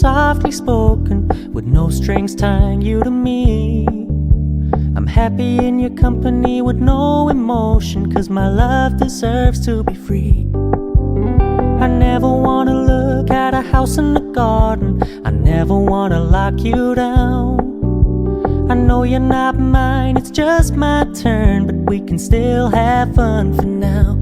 softly spoken, with no strings tying you to me. I'm happy in your company with no emotion, 'cause my love deserves to be free. I never wanna look at a house in the garden, I never wanna lock you down. I know you're not mine, it's just my turn, but we can still have fun for now.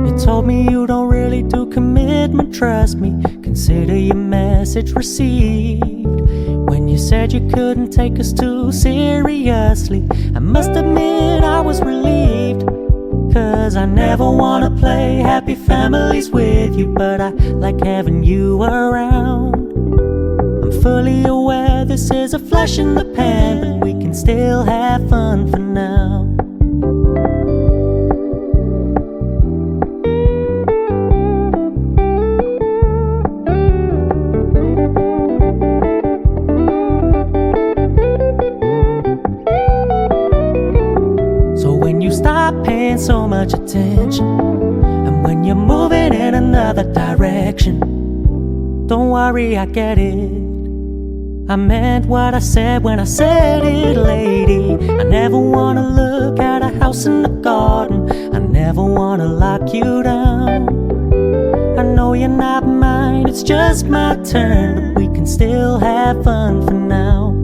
You told me you don't really do commitment, trust me, consider your message received. When you said you couldn't take us too seriously, I must admit I was relieved. 'Cause I never wanna play happy families with you, but I like having you around. I'm fully aware this is a flash in the pan, but we can still have fun for now. Stop paying so much attention, and when you're moving in another direction, don't worry, I get it. I meant what I said when I said it, lady. I never wanna look at a house in the garden, I never wanna lock you down. I know you're not mine, it's just my turn, but we can still have fun for now.